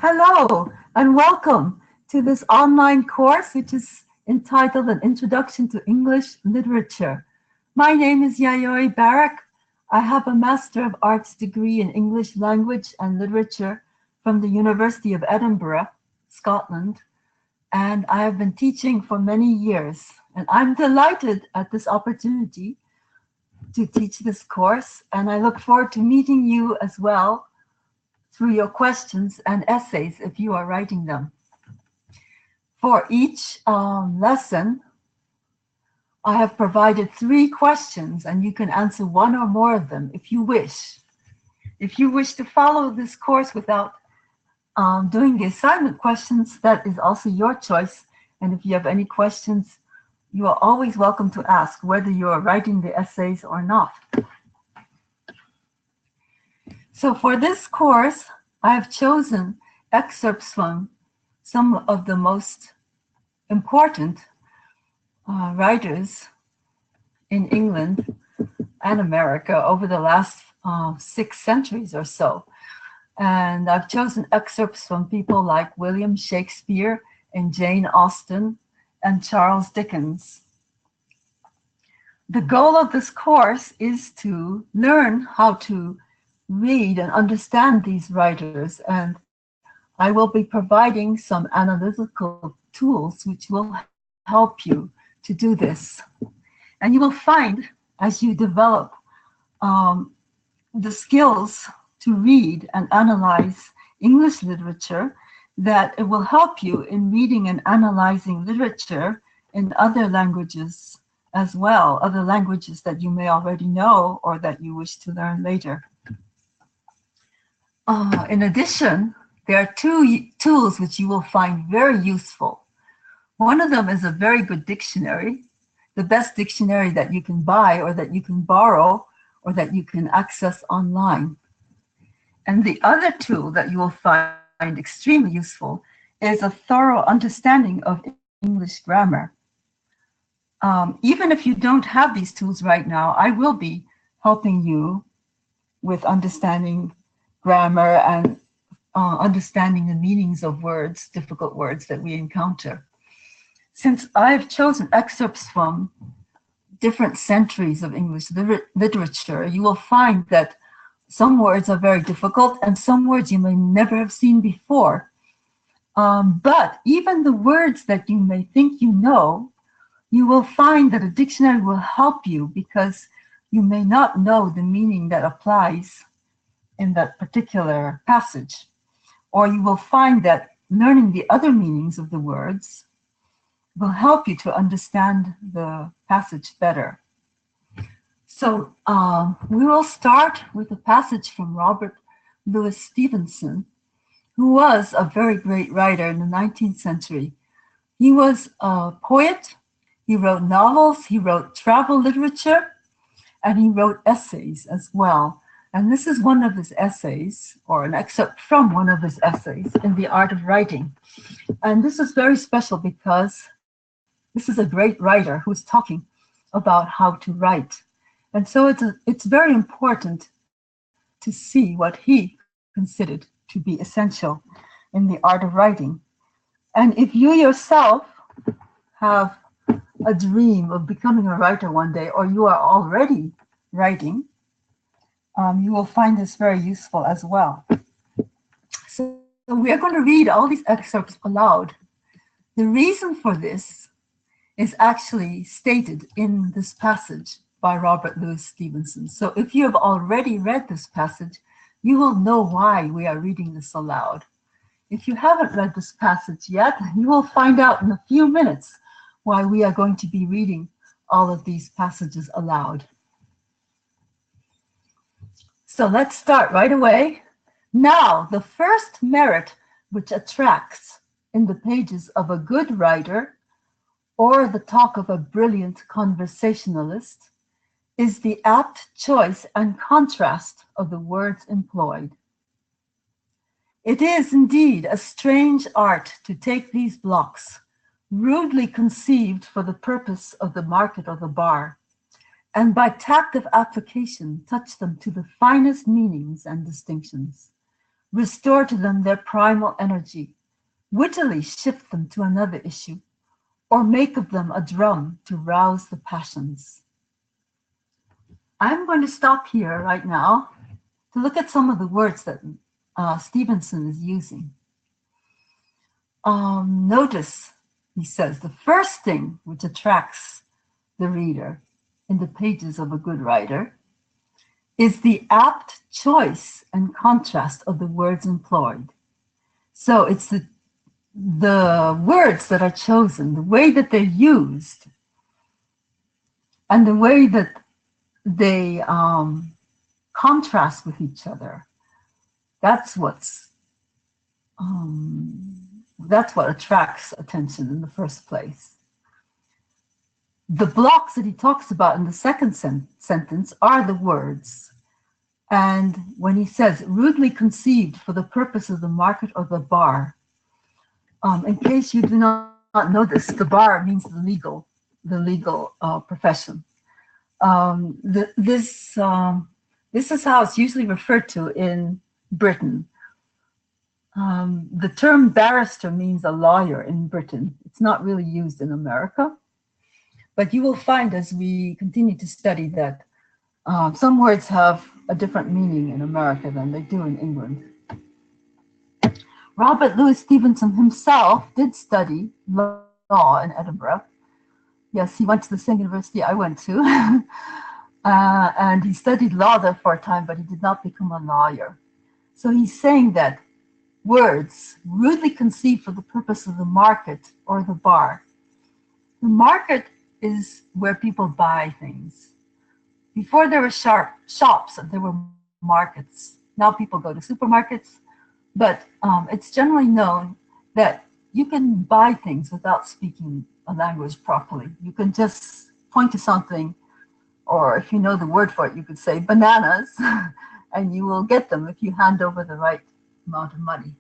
Hello and welcome to this online course which is entitled An Introduction to English Literature. My name is Yayoi Barak. I have a Master of Arts degree in English Language and Literature from the University of Edinburgh, Scotland, and I have been teaching for many years. And I'm delighted at this opportunity to teach this course, and I look forward to meeting you as well through your questions and essays if you are writing them. For each lesson, I have provided 3 questions, and you can answer one or more of them if you wish. If you wish to follow this course without doing the assignment questions, that is also your choice. And if you have any questions, you are always welcome to ask, whether you are writing the essays or not. So for this course, I have chosen excerpts from some of the most important writers in England and America over the last 6 centuries or so. And I've chosen excerpts from people like William Shakespeare and Jane Austen and Charles Dickens. The goal of this course is to learn how to read and understand these writers, and I will be providing some analytical tools which will help you to do this. And you will find, as you develop the skills to read and analyze English literature, that it will help you in reading and analyzing literature in other languages as well, other languages that you may already know or that you wish to learn later. In addition, there are 2 tools which you will find very useful. One of them is a very good dictionary, the best dictionary that you can buy or that you can borrow or that you can access online. And the other tool that you will find extremely useful is a thorough understanding of English grammar. Even if you don't have these tools right now, I will be helping you with understanding grammar and understanding the meanings of words, difficult words that we encounter. Since I've chosen excerpts from different centuries of English literature, you will find that some words are very difficult and some words you may never have seen before. But even the words that you may think you know, you will find that a dictionary will help you because you may not know the meaning that applies in that particular passage. Or you will find that learning the other meanings of the words will help you to understand the passage better. So we will start with a passage from Robert Louis Stevenson, who was a very great writer in the 19th century. He was a poet, he wrote novels, he wrote travel literature, and he wrote essays as well. And this is one of his essays, or an excerpt from one of his essays, in The Art of Writing. And this is very special because this is a great writer who's talking about how to write. And so it's very important to see what he considered to be essential in the art of writing. And if you yourself have a dream of becoming a writer one day, or you are already writing, you will find this very useful as well. So we are going to read all these excerpts aloud. The reason for this is actually stated in this passage by Robert Louis Stevenson. So if you have already read this passage, you will know why we are reading this aloud. If you haven't read this passage yet, you will find out in a few minutes why we are going to be reading all of these passages aloud. So let's start right away. Now, the first merit which attracts in the pages of a good writer or the talk of a brilliant conversationalist is the apt choice and contrast of the words employed. It is indeed a strange art to take these blocks, rudely conceived for the purpose of the market or the bar, and by tact of application touch them to the finest meanings and distinctions, restore to them their primal energy, wittily shift them to another issue, or make of them a drum to rouse the passions. I'm going to stop here right now to look at some of the words that Stevenson is using. Notice, he says, the first thing which attracts the reader in the pages of a good writer is the apt choice and contrast of the words employed. So it's the words that are chosen, the way that they're used, and the way that they contrast with each other. That's what attracts attention in the first place. The blocks that he talks about in the second sentence are the words. And when he says rudely conceived for the purpose of the market or the bar, in case you do not know this, the bar means the legal profession. This is how it's usually referred to in Britain. The term barrister means a lawyer in Britain. It's not really used in America. But you will find as we continue to study that some words have a different meaning in America than they do in England. Robert Louis Stevenson himself did study law in Edinburgh. Yes, he went to the same university I went to. And he studied law there for a time, but he did not become a lawyer. So he's saying that words rudely conceived for the purpose of the market or the bar. The market is where people buy things. Before there were shops, there were markets. Now people go to supermarkets, but it's generally known that you can buy things without speaking a language properly. You can just point to something, or if you know the word for it, you could say bananas, and you will get them if you hand over the right amount of money.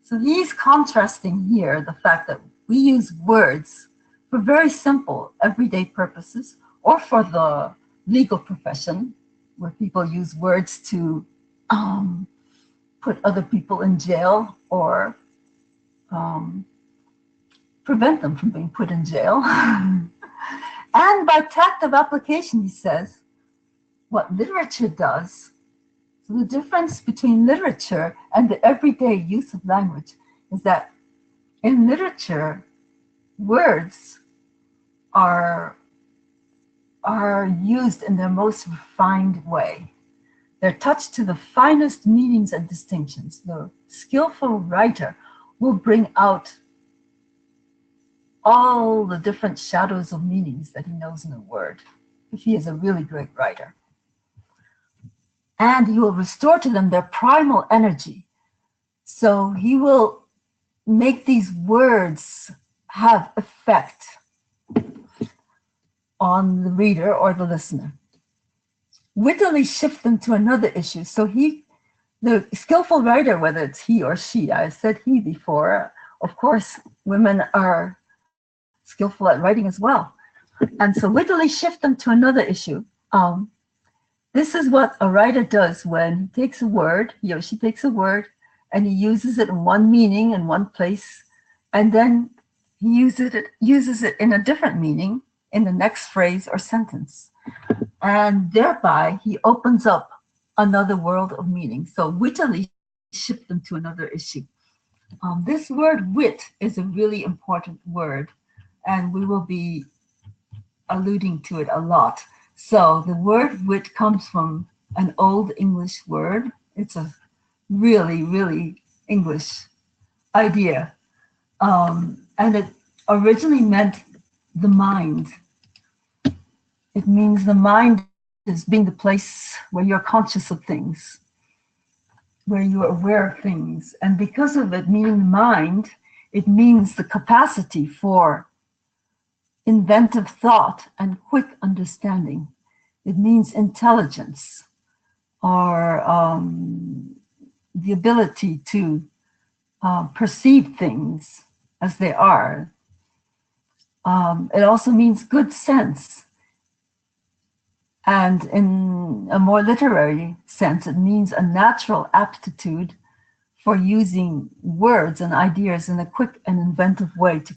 So he's contrasting here the fact that we use words for very simple everyday purposes, or for the legal profession, where people use words to put other people in jail or prevent them from being put in jail. And by tact of application, he says, what literature does. So the difference between literature and the everyday use of language is that in literature, words are used in their most refined way. They're touched to the finest meanings and distinctions. The skillful writer will bring out all the different shadows of meanings that he knows in a word, if he is a really great writer. And he will restore to them their primal energy. So he will make these words have effect on the reader or the listener. Wittily shift them to another issue. So the skillful writer, whether it's he or she, I said he before, of course, women are skillful at writing as well. And so wittily shift them to another issue. This is what a writer does when he takes a word, he or she takes a word, and he uses it in one meaning in one place, and then he uses it in a different meaning in the next phrase or sentence. And thereby, he opens up another world of meaning. So wittily shift them to another issue. This word wit is a really important word, and we will be alluding to it a lot. So the word wit comes from an old English word. It's a really, really English idea. And it originally meant the mind. It means the mind is being the place where you're conscious of things, where you're aware of things. And because of it meaning mind, it means the capacity for inventive thought and quick understanding. It means intelligence, or the ability to perceive things as they are. It also means good sense. And in a more literary sense, it means a natural aptitude for using words and ideas in a quick and inventive way to